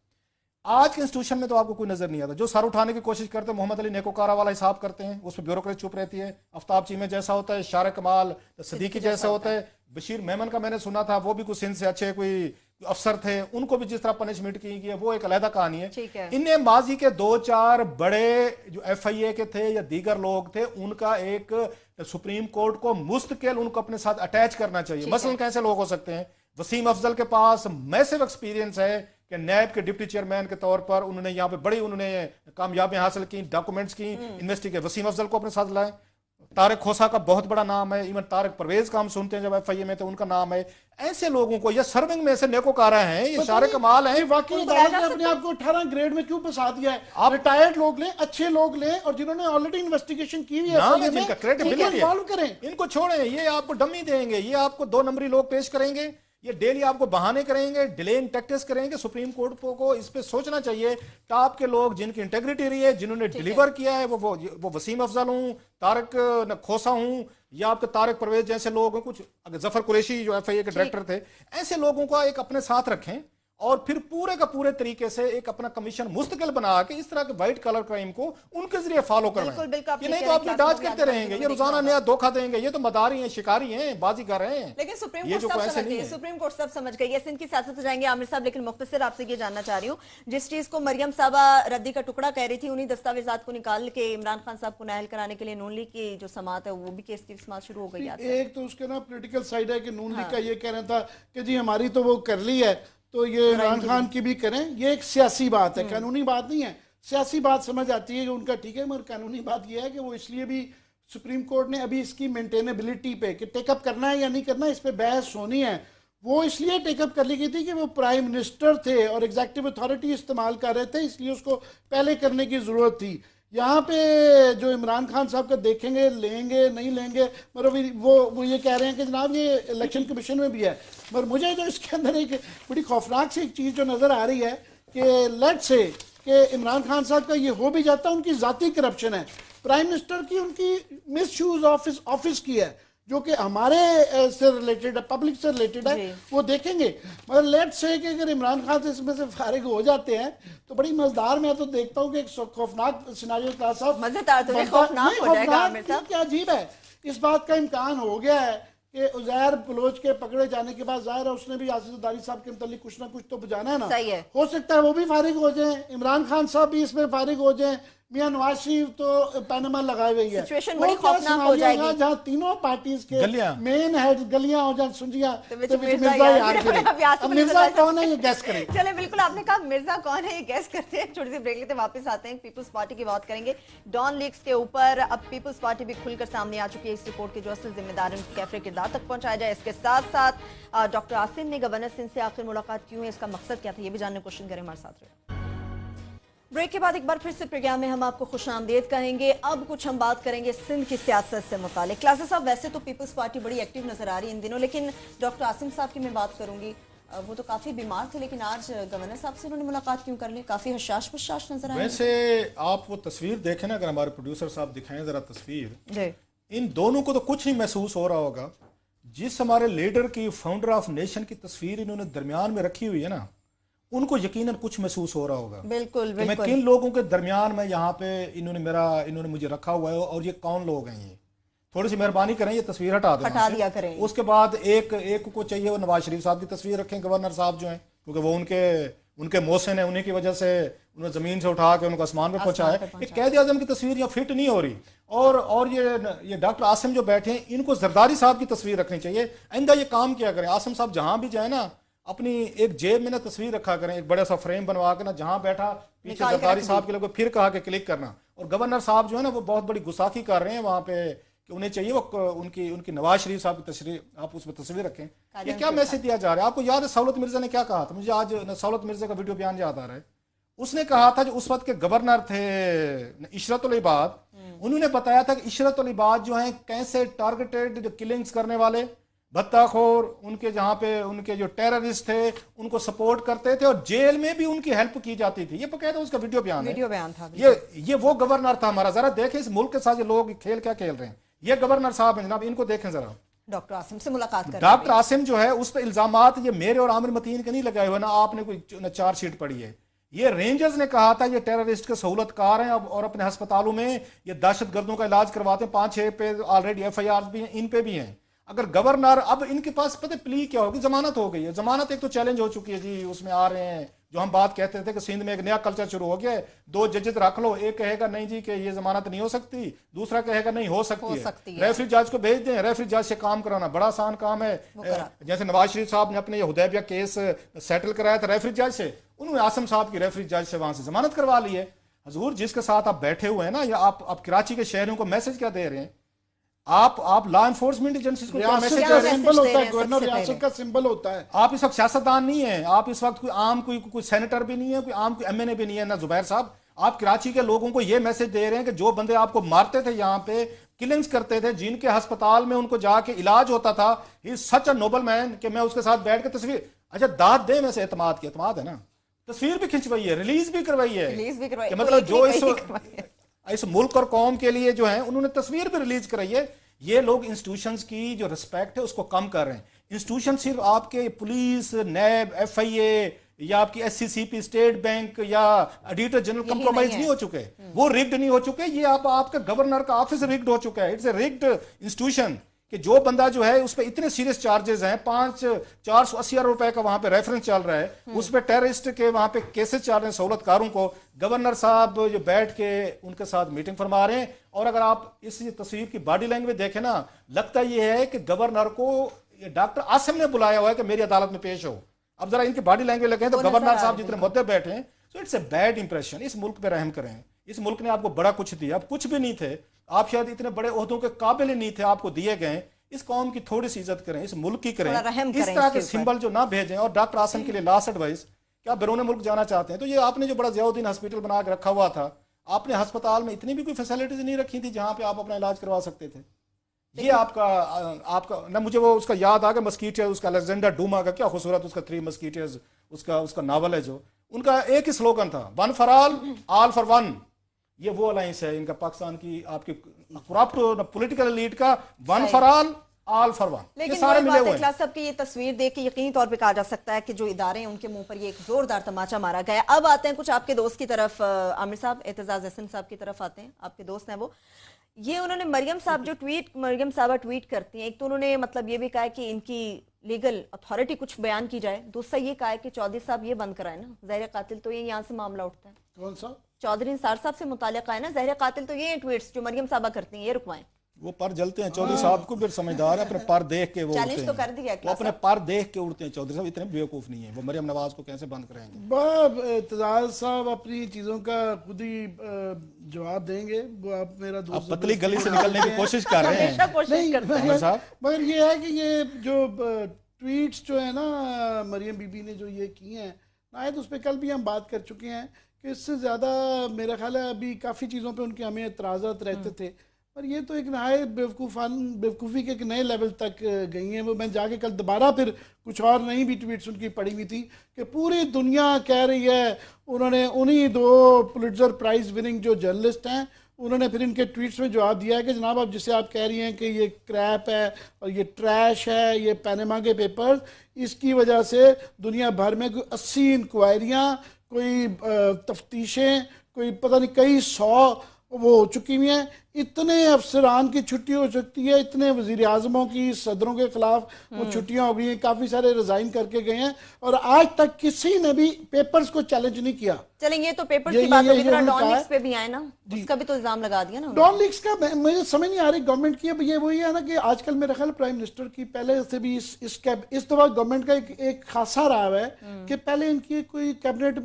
आज के इंस्टीट्यूशन में तो आपको कोई नजर नहीं आता, जो सर उठाने की कोशिश करते हैं मोहम्मद अली नेकोकारा वाला हिसाब करते हैं, उसमें ब्यूरोक्रेसी चुप रहती है। आफ्ताब चीमे जैसा होता है, शार कमाल सदीकी जैसा होता है, बशीर मेमन का मैंने सुना था, वो भी कुछ सिंध से अच्छे कोई अफसर थे, उनको भी जिस तरह पनिशमेंट की गई है वो एक अलग कहानी है। इन्हें माजी के 2-4 बड़े जो एफआईए के थे या दीगर लोग थे, उनका एक सुप्रीम कोर्ट को मुस्तकिल उनको अपने साथ अटैच करना चाहिए। मसलन कैसे लोग हो सकते हैं, वसीम अफजल के पास मैसिव एक्सपीरियंस है कि नैब के डिप्टी चेयरमैन के तौर पर उन्होंने यहाँ पे बड़ी उन्होंने कामयाबियां हासिल की, डॉक्यूमेंट्स की, इन्वेस्टिगेट। वसीम अफजल को अपने साथ लाए। तारिक खोसा का बहुत बड़ा नाम है, इवन तारिक परवेज का हम सुनते हैं जब एफआईए में तो उनका नाम है। ऐसे लोगों को, ये सर्विंग में ऐसे नेकोकारा हैं, ये शारे कमाल हैं। वाकई अदालत ने अपने आप को 18 ग्रेड में क्यों फंसा दिया है? आप रिटायर्ड लोग लें, अच्छे लोग लें, और जिन्होंने ऑलरेडी इन्वेस्टिगेशन की हुई है जिनका क्रेडिबिलिटी इन्वॉल्व करें। इनको छोड़ें, ये आपको डमी देंगे, ये आपको 2 नंबरी लोग पेश करेंगे, ये डेली आपको बहाने करेंगे, डिलेइंग टैक्टिक्स करेंगे। सुप्रीम कोर्ट को इस पे सोचना चाहिए। टॉप के लोग जिनकी इंटेग्रिटी रही है, जिन्होंने डिलीवर किया है, वो वसीम अफजल हूं, तारक खोसा हूं, या आपके तारक परवेज जैसे लोग हैं, कुछ जफर कुरैशी जो एफआईए के डायरेक्टर थे, ऐसे लोगों का एक अपने साथ रखें और फिर पूरे का पूरे तरीके से एक अपना कमीशन मुस्तकिल बना के इस तरह के व्हाइट कलर क्राइम को उनके जरिए फॉलो करवाएं। ये नहीं तो आप डाज करते रहेंगे, ये रोजाना नया धोखा देंगे। ये तो मदारी हैं, शिकारी हैं, बाजीगर हैं। लेकिन सुप्रीम कोर्ट सब समझ गई, सुप्रीम कोर्ट सब समझ गई है। सिंध की सियासत हो जाएंगे आमिर साहब, लेकिन मुख्तसर आपसे ये जानना चाह रही हूँ, जिस चीज को मरियम साहबा रद्दी का टुकड़ा कह रही थी, उन्हीं दस्तावेजात को निकाल के इमरान खान साहब को नाअहल कराने के लिए नून लीग की जो समात है वो भी केस की समात शुरू हो गई है। एक तो उसके ना पॉलिटिकल साइड है कि नून लीग का ये कहना था कि जी हमारी तो वो कर ली है, तो ये इमरान खान की भी करें। ये एक सियासी बात है, कानूनी बात नहीं है। सियासी बात समझ आती है कि उनका ठीक है, मगर कानूनी बात ये है कि वो इसलिए भी सुप्रीम कोर्ट ने अभी इसकी मेंटेनेबिलिटी पे कि टेकअप करना है या नहीं करना, इस पे बहस होनी है, वो इसलिए टेकअप कर ली गई थी कि वो प्राइम मिनिस्टर थे और एग्जीक्यूटिव अथॉरिटी इस्तेमाल कर रहे थे, इसलिए उसको पहले करने की जरूरत थी। यहाँ पे जो इमरान खान साहब का देखेंगे, लेंगे नहीं लेंगे, मतलब वो ये कह रहे हैं कि जनाब ये इलेक्शन कमीशन में भी है। मगर मुझे जो इसके अंदर एक बड़ी खौफनाक सी एक चीज़ जो नज़र आ रही है कि लेट से कि इमरान खान साहब का ये हो भी जाता है, उनकी ज़ाती करप्शन है, प्राइम मिनिस्टर की उनकी मिस यूज ऑफिस की है, जो कि हमारे से रिलेटेड है, पब्लिक से रिलेटेड है, वो देखेंगे। मगर लेट से कि अगर इमरान खान से इसमें से फारिग हो जाते हैं तो बड़ी मजेदार, मैं तो देखता हूँ कि एक खौफनाक सिनारियो क्या अजीब है। इस बात का इम्कान हो गया है कि उज़ैर बलोच के पकड़े जाने के बाद जाहिर है उसने भी आसिफ ज़रदारी साहब के मुतालिक कुछ ना कुछ तो बजाना है ना। सही है। हो सकता है वो भी फारिग हो जाए, इमरान खान साहब भी इसमें फारिग हो जाए, मियां नवाज शरीफ तो पैनामा लगाए हुई है। सिचुएशन बड़ी खौफनाक हो जाएगी जहाँ तीनों पार्टीज के मेन हेड गलियां हो जाए सुंजिया, तो मिर्जा कौन है ये गैस करें। चले बिल्कुल, आपने कहा मिर्जा कौन है ये गैस करते हैं। छोटी सी ब्रेक लेते वापस आते हैं, पीपल्स पार्टी की बात करेंगे। डॉन लीग्स के ऊपर अब पीपल्स पार्टी भी खुलकर सामने आ चुकी है। इस रिपोर्ट के जो असल जिम्मेदार है उनके कैफरे किरदार तक पहुंचाया जाए। इसके साथ साथ डॉक्टर आसिम ने गवर्नर सिंह से आखिर मुलाकात क्यों है, इसका मकसद क्या था, ये भी जानने की कोशिश करें। हमारे साथ रहे। ब्रेक के बाद एक बार फिर से प्रोग्राम में हम आपको खुशामदीद कहेंगे। अब कुछ हम बात करेंगे सिंध की सियासत से मुतालिक। क्लासेस साहब, वैसे तो पीपल्स पार्टी बड़ी एक्टिव नजर आ रही है इन दिनों, लेकिन डॉक्टर आसिम साहब की मैं बात करूंगी, वो तो काफी बीमार थे, लेकिन आज गवर्नर साहब से उन्होंने मुलाकात क्यों कर ली? काफी हशाश बशाश नजर आए। वैसे आप वो तस्वीर देखें ना, अगर हमारे प्रोड्यूसर साहब दिखाएं जरा तस्वीर, इन दोनों को तो कुछ नहीं महसूस हो रहा होगा। जिस हमारे लीडर की, फाउंडर ऑफ नेशन की तस्वीर इन्होंने दरमियान में रखी हुई है ना, उनको यकीनन कुछ महसूस हो रहा होगा। बिल्कुल बिल्कुल। मैं किन लोगों के दरमियान में यहाँ पे इन्होंने मुझे रखा हुआ है और ये कौन लोग हैं। ये थोड़ी सी मेहरबानी करें, ये तस्वीर हटा दिया करें। उसके बाद एक को चाहिए वो नवाज शरीफ साहब की तस्वीर रखें, गवर्नर साहब जो हैं, क्योंकि वो उनके मोहसिन है, उन्हीं की वजह से उन्होंने जमीन से उठा के उनको आसमान पे पहुंचा है। कैद आजम की तस्वीर यहाँ फिट नहीं हो रही। और ये डॉक्टर आसिम जो बैठे हैं, इनको जरदारी साहब की तस्वीर रखनी चाहिए। आइंदा ये काम किया करें, आसिम साहब जहां भी जाए ना, अपनी एक जेब में ना तस्वीर रखा करें, एक बड़ा सा फ्रेम बनवा के ना, जहां बैठा पीछे जरदारी साहब के लोग फिर कहा के क्लिक करना। और गवर्नर साहब जो है ना, वो बहुत बड़ी गुस्ताखी कर रहे हैं वहां पे कि उन्हें चाहिए वो उनकी नवाज शरीफ साहब की तस्वीर, आप उसमें तस्वीर रखें। ये क्या मैसेज दिया जा रहा है? आपको याद है सौलत मिर्जा ने क्या कहा था? मुझे आज सौलत मिर्जा का वीडियो बयान याद आ रहा है। उसने कहा था जो उस वक्त के गवर्नर थे इशरत उल इबाद, उन्होंने बताया था कि इशरत उल इबाद जो है कैसे टारगेटेड जो किलिंग्स करने वाले भत्ताखोर, उनके जहां पे उनके जो टेररिस्ट थे उनको सपोर्ट करते थे और जेल में भी उनकी हेल्प की जाती थी। ये बकायदा उसका वीडियो बयान था। ये वो गवर्नर था हमारा। जरा देखें इस मुल्क के साथ ये लोग खेल क्या खेल रहे हैं। ये गवर्नर साहब हैं जनाब, इनको देखें जरा। डॉक्टर आसिम से मुलाकात करें। डॉक्टर आसिम जो है उस पर इल्जामात ये मेरे और आमिर मतीन के नहीं लगाए हुए ना, आपने कोई चार्जशीट पढ़ी है। ये रेंजर्स ने कहा था ये टेररिस्ट के सहूलतकार हैं और अपने अस्पतालों में ये दहशतगर्दों का इलाज करवाते हैं। 5-6 पे ऑलरेडी FIR भी हैं, इन पे भी हैं। अगर गवर्नर, अब इनके पास पता प्ली क्या होगी, जमानत हो गई है। जमानत एक तो चैलेंज हो चुकी है जी, उसमें आ रहे हैं जो हम बात कहते थे कि सिंध में एक नया कल्चर शुरू हो गया है। 2 जजेस रख लो, एक कहेगा नहीं जी कि ये जमानत नहीं हो सकती, दूसरा कहेगा नहीं हो सकती है। रेफरी जज को भेज दें, रेफरी जज से काम कराना बड़ा आसान काम है। जैसे नवाज शरीफ साहब ने अपने हुदैबिया केस सेटल कराया था रेफरी जज से, उन्होंने आसिम साहब की रेफरी जज से वहां से जमानत करवा ली है। हजूर जिसके साथ आप बैठे हुए हैं ना, या आप कराची के शहरों को मैसेज क्या दे रहे हैं? आप लॉ एनफोर्समेंट एजेंसीज को क्या मैसेज का सिंबल होता है, गवर्नर रियासत का सिंबल होता है। आप इस वक्त सियासतदान नहीं है, आप इस वक्त कोई सेनेटर भी नहीं है, कोई आम कोई MNA भी नहीं है ना। जुबैर साहब, आप कराची के लोगों को ये मैसेज दे रहे हैं कि जो बंदे आपको मारते थे यहाँ पे किलिंग्स करते थे, जिनके अस्पताल में उनको जाके इलाज होता था। ही सच अ नोबल मैन कि मैं उसके साथ बैठ के तस्वीर, अच्छा दाद दे में से एतमाद की, एतमाद है ना, तस्वीर भी खिंचवाई है, रिलीज भी करवाई है, कि मतलब जो इस मुल्क और कौम के लिए जो है उन्होंने तस्वीर भी रिलीज कराई है। ये लोग इंस्टीट्यूशंस की जो रिस्पेक्ट है उसको कम कर रहे हैं। इंस्टीट्यूशन सिर्फ आपके पुलिस, नैब, FIA या आपकी SCCP, स्टेट बैंक या ऑडिटर जनरल कंप्रोमाइज नहीं हो चुके, वो रिग्ड नहीं हो चुके, ये आपका गवर्नर का ऑफिस रिग्ड हो चुका है। इट्स ए रिग्ड इंस्टीट्यूशन कि जो बंदा जो है उस पर इतने सीरियस चार्जेस हैं, 480 रुपए का वहां पे रेफरेंस चल रहा है, उस पर टेररिस्ट के वहां पे केसेस चल रहे हैं सहूलतकारों को, गवर्नर साहब जो बैठ के उनके साथ मीटिंग फरमा रहे हैं। और अगर आप इस तस्वीर की बॉडी लैंग्वेज देखें ना, लगता यह है कि गवर्नर को डॉक्टर आसिम ने बुलाया हुआ है कि मेरी अदालत में पेश हो। अब जरा इनकी बॉडी लैंग्वेज लगे तो गवर्नर साहब जितने मुद्दे बैठे हैं, so it's a bad impression. इस मुल्क पे रहम करें, इस मुल्क ने आपको बड़ा कुछ दिया, आप कुछ भी नहीं थे, आप शायद इतने बड़े ओहदों के काबिल ही नहीं थे, आपको दिए गए। इस कौम की थोड़ी सी इज्जत करें, इस मुल्क की करें, इस तरह के सिंबल जो ना भेजें। और डॉक्टर आसिम के लिए लास्ट एडवाइस, क्या बैरून मुल्क जाना चाहते हैं तो ये आपने जो बड़ा ज़ियाउद्दीन हॉस्पिटल बना के रखा हुआ था, आपने अस्पताल में इतनी भी कोई फैसिलिटीज नहीं रखी थी जहां पे आप अपना इलाज करवा सकते थे। ये आपका ना, मुझे वो उसका याद आ गया मस्कीटियर्स, उसका अलेक्जेंडर डूमा का क्या खूबसूरत उसका 3 मस्कीटियर्स उसका नावल है, जो उनका एक ही स्लोगन था, one for all for one. ये वो अलायंस है इनका पाकिस्तान की आपकी करप्ट पॉलिटिकल एलीट का, one for all for one. लेकिन सारे मिले हुए हैं। सबकी ये तस्वीर देख के यकीनी तौर पे कहा जा सकता है कि जो इदारे हैं उनके मुंह पर ये एक जोरदार तमाचा मारा गया। अब आते हैं कुछ आपके दोस्त की तरफ, आमिर साहब, एतजाज हसन साहब की तरफ आते हैं, आपके दोस्त हैं वो। ये उन्होंने मरियम साहब ट्वीट करती हैं, एक तो उन्होंने मतलब ये भी कहा है कि इनकी लीगल अथॉरिटी कुछ बयान की जाए, दूसरा ये कहा है कि चौधरी साहब ये बंद कराए ना, ज़हर कातिल तो ये यहाँ से मामला उठता है। कौन सा? चौधरी निसार साहब से मुतालिका है ना, ज़हर कातिल तो ये ट्वीट्स जो मरियम साहबा करती हैं ये रुकवाएं। वो पर जलते हैं चौधरी साहब को, फिर समझदार है, अपने पर देख के वो चैलेंज तो कर दिया, वो अपने पर देख के उड़ते हैं। चौधरी साहब इतने बेवकूफ नहीं है, वो मरियम नवाज को कैसे बंद कराएंगे? एतजाज साहब अपनी चीजों का खुद ही जवाब देंगे। वो आप मेरा दोस्त पतली गली से निकलने की कोशिश कर रहे हैं। मगर ये है कि ये जो ट्वीट्स जो है ना मरियम बीबी ने जो ये किए हैं, शायद उस पर कल भी हम बात कर चुके हैं कि इससे ज़्यादा मेरा ख्याल है अभी काफ़ी चीज़ों पे उनके हमें एतराज़ात रहते थे, पर ये तो एक नहायत बेवकूफ़ी के एक नए लेवल तक गई हैं। वो मैं जाके कल दोबारा फिर कुछ और नई भी ट्वीट्स उनकी पड़ी हुई थी कि पूरी दुनिया कह रही है, उन्होंने उन्हीं 2 पुलिट्जर प्राइज़ विनिंग जो जर्नलिस्ट हैं, उन्होंने फिर इनके ट्वीट्स में जवाब दिया है कि जनाब आप जिसे आप कह रही हैं कि ये क्रैप है और ये ट्रैश है, ये पैनामा के पेपर्स, इसकी वजह से दुनिया भर में कोई 80 इंक्वायरियाँ, कोई तफ्तीशें, कोई पता नहीं कई 100 वो हो चुकी हुई हैं, इतने अफसरान की छुट्टी हो सकती है, इतने वजीर आजमों की, सदरों के खिलाफ वो छुट्टियां हो गई हैं, काफ़ी सारे रिजाइन करके गए हैं और आज तक किसी ने भी पेपर्स को चैलेंज नहीं किया। चलेंगे तो पेपर्स की बात होगी, डॉन लीक्स पे भी आए ना, उसका भी तो इल्जाम लगा दिया ना। डॉन लीक्स का मुझे समझ नहीं आ रही गवर्नमेंट की, अब ये वही है ना कि आजकल मेरा ख्याल प्राइम मिनिस्टर की पहले से भी इस दफा गवर्नमेंट का एक खासा रहा है कि पहले इनकी कोई कैबिनेट,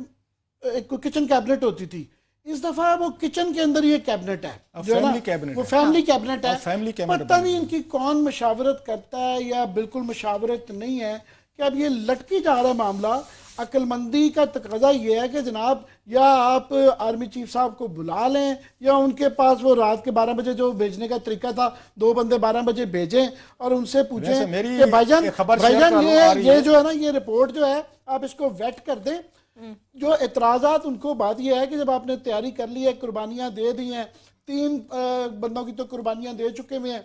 कोई किचन कैबिनेट होती थी, इस दफा वो किचन के अंदर ये कैबिनेट है, जो है ना वो फैमिली कैबिनेट है। पता नहीं इनकी कौन मशावरत करता है या बिल्कुल मशावरत नहीं है कि अब ये लटकी जा रहा है मामला। अक्लमंदी का तकाजा ये है कि जनाब या आप आर्मी चीफ साहब को बुला लें या उनके पास वो रात के 12 बजे जो भेजने का तरीका था 2 बंदे 12 बजे भेजें और उनसे पूछें कि भाईजान ये जो है ना ये रिपोर्ट जो है आप इसको वेट कर दें। जो एतराज़ात उनको बात यह है कि जब आपने तैयारी कर ली है, कुर्बानियां दे दी हैं, 3 बंदों की तो कुर्बानियां दे चुके हुए हैं,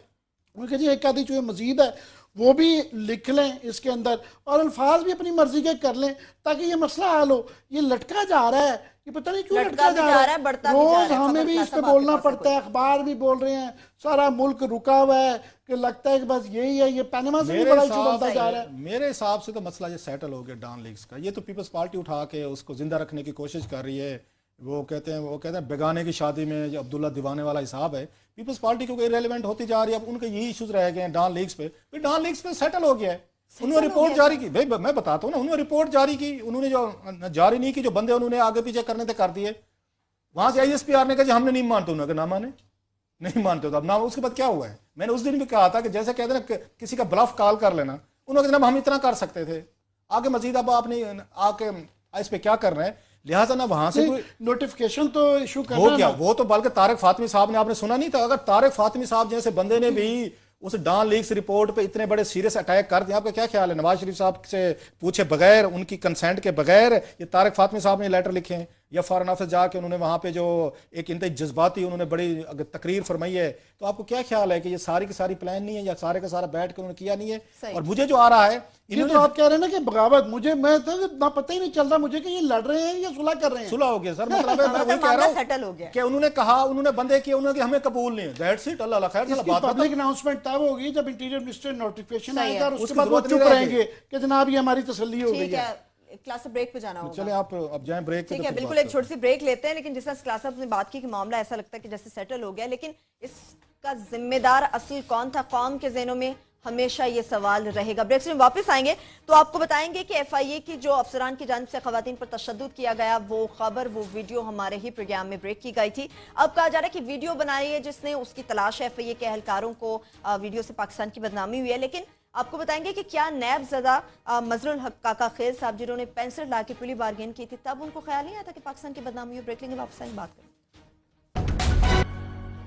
उनके जी एक आधी जो मजीद है वो भी लिख लें इसके अंदर और अल्फाज भी अपनी मर्जी के कर लें ताकि ये मसला हल हो। ये लटका जा रहा है, ये पता नहीं क्यों लटका जा रहा है, रोज हमें भी इस पे बोलना पड़ता है, अखबार भी बोल रहे हैं, सारा मुल्क रुका हुआ है कि लगता है कि बस यही है। ये पैनामा से भी बड़ा इशू बनता जा रहा है। मेरे हिसाब से तो मसला ये सेटल हो गया डॉन लीक्स का। ये तो पीपल्स पार्टी उठा के उसको जिंदा रखने की कोशिश कर रही है। वो कहते हैं बेगाने की शादी में जो अब्दुल्ला दीवाने वाला हिसाब है, पीपल्स पार्टी क्योंकि इरेलेवेंट होती जा रही है। अब उनके यही इश्यूज रह गए हैं डॉन लीक्स पे, फिर डॉन लीक्स पे सेटल हो गया है। उन्होंने रिपोर्ट जारी की, भाई मैं बताता हूँ ना, उन्होंने रिपोर्ट जारी की, उन्होंने जो जारी नहीं की, जो बंदे उन्होंने आगे पीछे करने थे कर दिए। वहां से ISPR ने कहा हमने नहीं मानते, उन्होंने ना माने, नहीं मानते तो अब ना। उसके बाद क्या हुआ है, मैंने उस दिन भी कहा था कि जैसे कहते हैं ना किसी का ब्लफ कॉल कर लेना, उन्होंने कहा हम इतना कर सकते थे, आगे मजीद अब आपने आके इस पे क्या कर रहे हैं। लिहाजा ना वहां से कोई नोटिफिकेशन तो इशू हो करना गया। ना। वो तो बल्कि तारिक फातमी साहब ने, आपने सुना नहीं था? अगर तारिक फातमी साहब जैसे बंदे ने भी उस डॉन लीक्स रिपोर्ट पे इतने बड़े सीरियस अटैक कर दिया, आपका क्या ख्याल है? नवाज शरीफ साहब से पूछे बगैर, उनकी कंसेंट के बगैर ये तारिक फातमी साहब ने लेटर लिखे हैं, या फॉरेन ऑफिस जाके उन्होंने वहां पे जो एक इंतहा जज्बाती उन्होंने बड़ी तकरीर फरमाई है, तो आपको क्या ख्याल है कि ये सारी की सारी प्लान नहीं है, या सारे का सारा बैठ के उन्होंने किया नहीं है? और मुझे जो आ रहा है, ये तो आप कह रहे हैं ना कि बगावत, मुझे मैं तो ना पता ही नहीं चलता मुझे कि ये लड़ रहे हैं या सुलह कर रहे हैं। सुलह हो गया सर, मतलब मैं वही कह रहा सेटल हो गया हूं कि उन्होंने कहा, उन्होंने बंदे किए, उन्होंने हमें कबूल नहीं है, दैट्स इट। अल्लाह खैर, चलो बात पब्लिक अनाउंसमेंट तब होगी जब इंटीरियर मिनिस्टर नोटिफिकेशन आएगा, और उसके उसकी बाद वो जरूरत चुप नहीं रहेंगे कि जनाब ये हमारी तसल्ली हो गई है। क्लास से ब्रेक पे जाना होगा। चले आप अब जाएं ब्रेक पे। ठीक है, बिल्कुल एक छोटी सी ब्रेक लेते हैं। लेकिन जिस तरह क्लास ने बात की कि मामला ऐसा लगता है कि जैसे सेटल हो गया, लेकिन इसका जिम्मेदार असल कौन था? कौम के ज़हनों में हमेशा ये सवाल रहेगा। ब्रेक से वापस आएंगे तो आपको बताएंगे कि FIA की जो अफसरान की जानिब से खवातीन पर तशद्दुद किया गया, वो खबर, वो वीडियो हमारे ही प्रोग्राम में ब्रेक की गई थी। अब कहा जा रहा है कि वीडियो बनाई है जिसने, उसकी तलाश है। FIA के एहलकारों को वीडियो से पाकिस्तान की बदनामी हुई है। लेकिन आपको बताएंगे कि क्या नैब ज़दा मजरुल हक काका खेल साहब, जिन्होंने 65 लाख की पुली बारगेन की थी, तब उनको ख्याल नहीं आया था कि पाकिस्तान की बदनामी हो? ब्रेक लेंगे, वापस आएंगे, बात करें।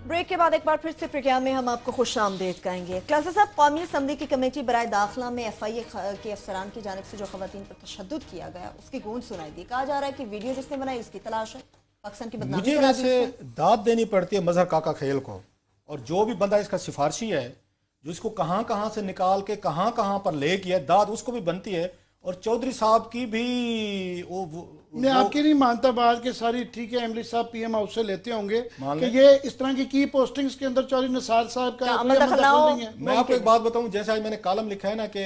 ब्रेक के बाद एक बार फिर से प्रोग्राम में हम आपको खुश आमदेद कहेंगे। क्लासा साहब, कौमी असम्बली की कमेटी बराए दाखिला में FIA के अफसरान की जानिब से जो खवातीन पर तशद्दुद किया गया, उसकी गूंज सुनाई दी। कहा जा रहा है कि वीडियो जिसने बनाई उसकी तलाश है, पाकिस्तान की बदनामी। मुझे वैसे दाद देनी पड़ती है मजहर काका खेल को, और जो भी बंदा इसका सिफारशी है, जो इसको कहां कहां से निकाल के कहां कहां पर ले किया, दाद उसको भी बनती है। और चौधरी साहब की भी मैं आपकी नहीं मानता बात कि सारी ठीक है, एमली साहब PM हाउस से लेते होंगे कि ये इस तरह की पोस्टिंग्स के अंदर चौधरी निसार साहब का नहीं है। मैं आपको एक बात बताऊं, जैसे आज मैंने कॉलम लिखा है ना कि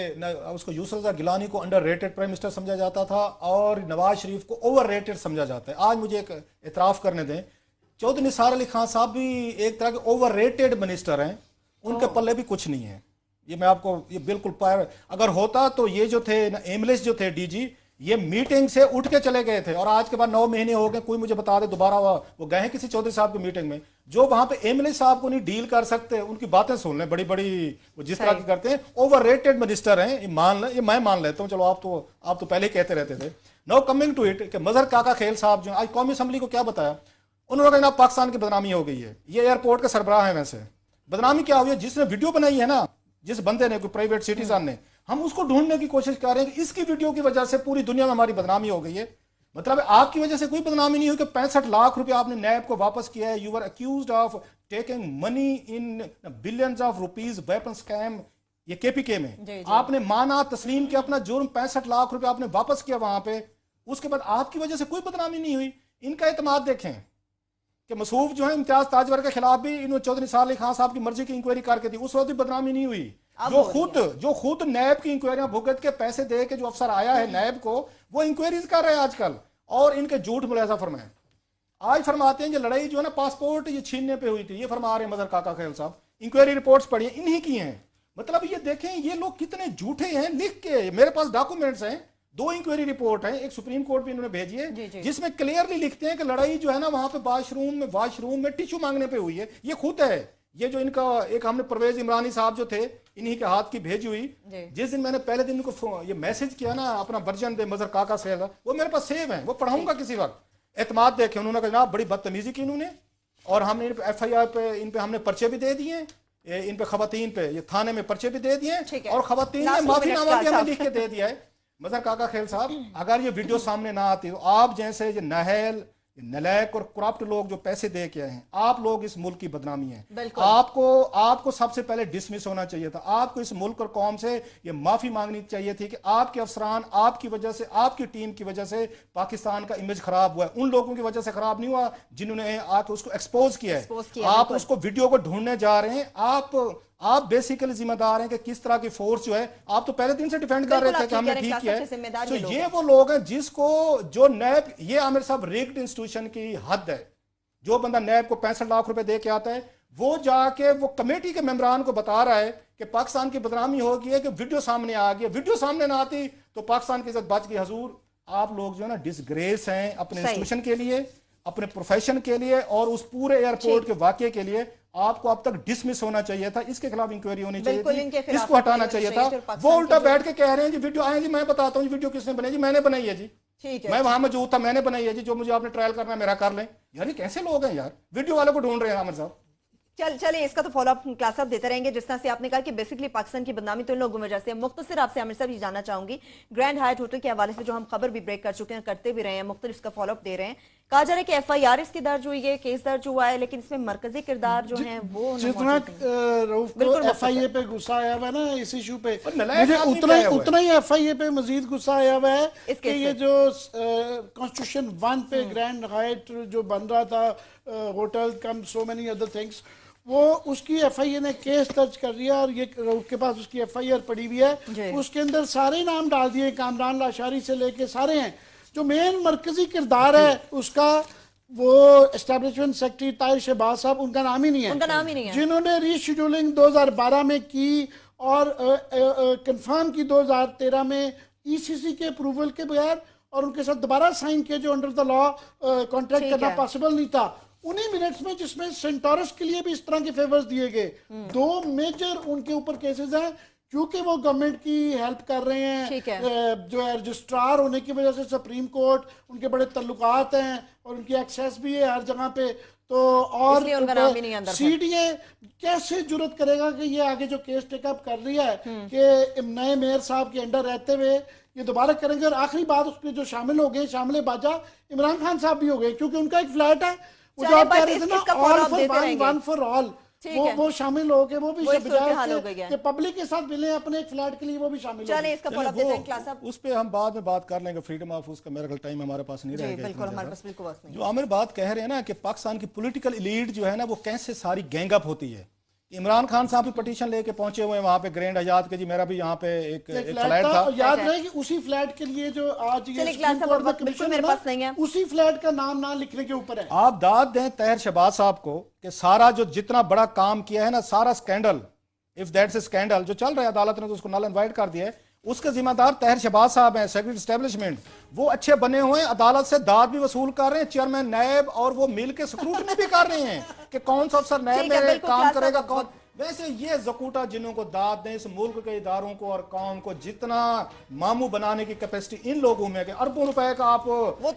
उसको यूसुफ रज़ा गिलानी को अंडररेटेड प्राइम मिनिस्टर समझा जाता था और नवाज शरीफ को ओवररेटेड समझा जाता है। आज मुझे एक इतराफ करने दें, चौधरी निसार अली खान साहब भी एक तरह के ओवररेटेड मिनिस्टर हैं, उनके पल्ले भी कुछ नहीं है। ये मैं आपको ये बिल्कुल पार, अगर होता तो ये जो थे ना एमलेस जो थे DG, ये मीटिंग से उठ के चले गए थे, और आज के बाद 9 महीने हो गए, कोई मुझे बता दे दोबारा वो गए हैं किसी चौधरी साहब की मीटिंग में, जो वहां पे एमएलए साहब को नहीं डील कर सकते, उनकी बातें सुन लें बड़ी बड़ी, वो जिस तरह की करते हैं। ओवररेटेड मिनिस्टर हैं, ये मान लें, ये मैं मान लेता हूं, चलो आप तो पहले ही कहते रहते थे। नाउ कमिंग टू इट, कि मजहर काका खेल साहब जो आज कौमी असम्बली को क्या बताया, उन्होंने कहा पाकिस्तान की बदनामी हो गई है। ये एयरपोर्ट के सरबराह है। वैसे बदनामी क्या हुई है? जिसने वीडियो बनाई है ना, जिस बंदे ने, कोई प्राइवेट सिटीजन ने, हम उसको ढूंढने की कोशिश कर रहे हैं कि इसकी वीडियो की वजह से पूरी दुनिया में हमारी बदनामी हो गई है। मतलब आपकी वजह से कोई बदनामी नहीं हुई कि 65 लाख रुपए आपने नैब को वापस किया है। You are accused of taking money in billions of rupees weapon scam, ये KPK में जी। आपने माना तस्लीम किया अपना जुर्म, 65 लाख रुपए आपने वापस किया वहां पे। उसके बाद आपकी वजह से कोई बदनामी नहीं हुई। इनका एतमाद देखें कि मसूफ जो है इम्तियाज ताजवर के खिलाफ भी इन्होंने चौधरी निसार अली खान साहब की मर्जी की इंक्वायरी करके थी, उस वक्त भी बदनामी नहीं हुई। जो खुद नैब की इंक्वायरियां भुगत के पैसे दे के जो अफसर आया है नैब को, वो इंक्वायरीज कर रहे हैं आजकल, और इनके झूठ मुलाजा फरमाए। आज फरमाते हैं कि लड़ाई जो है ना पासपोर्ट ये छीनने पे हुई थी, ये फरमा रहे हैं मजहर काका खेल साहब। इंक्वायरी रिपोर्ट्स पढ़ी इन्हीं की हैं। मतलब ये देखें ये लोग कितने झूठे हैं। लिख के मेरे पास डॉक्यूमेंट्स हैं, 2 इंक्वायरी रिपोर्ट है, एक सुप्रीम कोर्ट भी इन्होंने भेजी है, जिसमें क्लियरली लिखते हैं कि लड़ाई जो है ना वहां पे वॉशरूम में टिश्यू मांगने पे हुई है। ये खुद है। ये जो इनका एक हमने परवेज इमरानी साहब जो थे, इन्हीं के हाथ की भेजी हुई। जिस दिन मैंने पहले दिन इनको ये मैसेज किया ना, अपना वर्जन दे मजहर काका से, वो मेरे पास सेव है, वो पढ़ाऊंगा किसी वक्त। एतमाद देखे, उन्होंने कहा जनाब बड़ी बदतमीजी की इन्होंने, और हमने FIR पे इन पे हमने पर्चे भी दे दिए, इन पे खवातीन पे ये थाने में पर्चे भी दे दिए, और खवातीन ने माफीनामा भी हमें लिख के दे दिया है। मजहर काका खेल साहब, अगर ये वीडियो सामने ना आती तो आप जैसे ये नहल, नलायक और करप्ट लोग जो पैसे दे के आए हैं, आप लोग इस मुल्क की बदनामी है। आपको सबसे पहले डिसमिस होना चाहिए था। आपको इस मुल्क और कौम से ये माफी मांगनी चाहिए थी कि आपके अफसरान, आपकी वजह से, आपकी टीम की वजह से पाकिस्तान का इमेज खराब हुआ है। उन लोगों की वजह से खराब नहीं हुआ जिन्होंने आके उसको एक्सपोज किया है। आप उसको वीडियो को ढूंढने जा रहे हैं। आप बेसिकली जिम्मेदार हैं कि किस तरह की फोर्स जो है, आप तो पहले दिन से डिफेंड कर रहे थे कि हमने ठीक किया है। तो ये वो लोग हैं जिसको जो नैब, ये आमिर साहब रिग्ड इंस्टीट्यूशन की हद है। जो बंदा नैब को 65 लाख रुपए दे के आता है, वो जाके वो कमेटी के मेंबरान को बता रहा है कि पाकिस्तान की बदनामी हो गई है, कि वीडियो सामने आ गया। वीडियो सामने ना आती तो पाकिस्तान की इज्जत बच गई। हजूर, आप लोग जो है ना डिसग्रेस हैं अपने इंस्टीट्यूशन के लिए, अपने प्रोफेशन के लिए, और उस पूरे एयरपोर्ट के वाकये के लिए। आपको अब तक डिसमिस होना चाहिए था, इसके खिलाफ इंक्वायरी होनी चाहिए थी, इसको हटाना चाहिए था। वो उल्टा बैठ के कह रहे हैं जी वीडियो आए जी, मैं बताता हूँ वीडियो किसने बनाई जी, मैंने बनाई है जी। ठीक है, मैं वहां मौजूद था, मैंने बनाई है जी, जो मुझे आपने ट्रायल करना है मेरा कर लें। यार ये कैसे लोग हैं यार, वीडियो वाले को ढूंढ रहे हैं आमिर साहब। चलिए इसका तो फॉलोअप क्लास आप देते रहेंगे। जिस तरह से आपने कहा कि बेसिकली पाकिस्तान की बदनामी तो इन लोगों में वजह से। मुख्तसर आपसे आमिर साहब ये जानना चाहूंगी, ग्रैंड हायट होटल के हवाले से जो हम खबर भी ब्रेक कर चुके हैं, करते भी रहे हैं, मुख्तलिफ इसका फॉलोअप दे रहे हैं। कहा जा रहा है कि FIR इसकी दर्ज हुई है, केस दर्ज हुआ है, लेकिन इसमें मरकजी किरदार जो है वो जितना रऊफ को FIA पे गुस्सा आया हुआ है ना इस इशू पे, मुझे उतना ही FIA पे मजीद गुस्सा आया हुआ है कि ये जो कॉन्स्टिट्यूशन 1 पे ग्रैंड हायट जो बन रहा था, होटल कम सो मेनी अदर थिंग्स, वो उसकी FIA ने केस दर्ज कर दिया और ये रऊफ के पास उसकी FIR पड़ी हुई है। उसके अंदर सारे नाम डाल दिए, कामरान लाशारी से लेके सारे हैं। जो मेन मरकजी किरदार है उसका, वो एस्टेब्लिशमेंट सेक्रेटरी ताहिर शहबाज साहब, उनका नाम ही नहीं है, उनका नाम ही नहीं है, जिन्होंने रीशेड्यूलिंग 2012 में की और कंफर्म की 2013 में ECC के अप्रूवल के बगैर, और उनके साथ दोबारा साइन किया जो अंडर द लॉ कॉन्ट्रैक्ट करना पॉसिबल नहीं था। उन्हीं मिनट्स में जिसमें सेंटोरस के लिए भी इस तरह के फेवर्स दिए गए। 2 मेजर उनके ऊपर केसेस हैं, क्योंकि वो गवर्नमेंट की हेल्प कर रहे हैं, जो है रजिस्ट्रार होने की वजह से सुप्रीम कोर्ट, उनके बड़े तल्लुकात हैं और उनकी एक्सेस भी है हर जगह पे। तो और CDA कैसे जुर्रत करेगा कि ये आगे जो केस टेकअप कर रही है कि नए मेयर साहब के अंडर रहते हुए ये दोबारा करेंगे। और आखिरी बात, उसमें जो शामिल हो गए, शामिल बाजा इमरान खान साहब भी हो गए, क्योंकि उनका एक फ्लैट है, वो जो आप कह रहे थे ना, all for one for all, वो शामिल हो गए, वो भी कि पब्लिक के साथ मिले अपने एक फ्लैट के लिए, वो भी शामिल हो गए। उस पे हम बाद में बात कर लेंगे, फ्रीडम ऑफ उसका मेरा टाइम हमारे पास नहीं रहेगा। जो आमिर बात कह रहे हैं ना कि पाकिस्तान की पॉलिटिकल एलीट जो है ना, वो कैसे सारी गैंगअप होती है। इमरान खान साहब भी पिटीशन लेके पहुंचे हुए हैं वहां पे ग्रैंड हयात के, जी मेरा भी यहाँ पे एक फ्लैट था। याद रहे कि उसी फ्लैट के लिए जो आज ये मेरे पास नहीं है, उसी फ्लैट का नाम ना लिखने के ऊपर है। आप दाद दें ताहिर शहबाज साहब को कि सारा जो जितना बड़ा काम किया है ना, सारा scandal, if that's a scandal जो चल रहा है, अदालत ने तो उसको नल इनवाइट कर दिया है, उसके जिम्मेदार ताहिर शहबाज साहब हैं, सेक्रेटरी एस्टेब्लिशमेंट। वो अच्छे बने हुए हैं, अदालत से दाद भी वसूल कर रहे हैं, चेयरमैन नायब, और वो मिल के स्क्रूटनी भी कर रहे हैं कि कौन सा अफसर नायब मेरे काम करेगा, कौन। वैसे ये जकूटा जिन्हों को दाद दें, इस मुल्क के इदारों को और कौम को जितना मामू बनाने की कैपेसिटी इन लोगों में है, अरबों रुपए का आप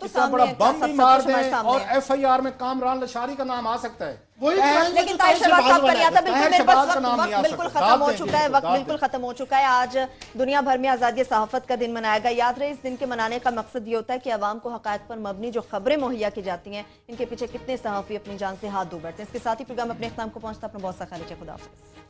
इतना बड़ा बम भी मार दें और FIR में कामरान लाशारी का नाम आ सकता है। लेकिन ताहिर शहबाज साहब का नहीं आता। बिल्कुल खत्म हो चुका है, वक्त बिल्कुल खत्म हो चुका है। आज दुनिया भर में आजादी सहाफत का दिन मनाया गया। याद रहे, इस दिन के मनाने का मकसद ये होता है कि अवाम को हकायक पर मबनी जो खबरें मुहैया की जाती हैं, इनके पीछे कितने सहाफी अपनी जान से हाथ धो बैठते हैं। इसके साथ ही प्रोग्राम अपने इख्तिताम को पहुंचता। अपना बहुत सा ख्याल रखिए। खुदा हाफिज़।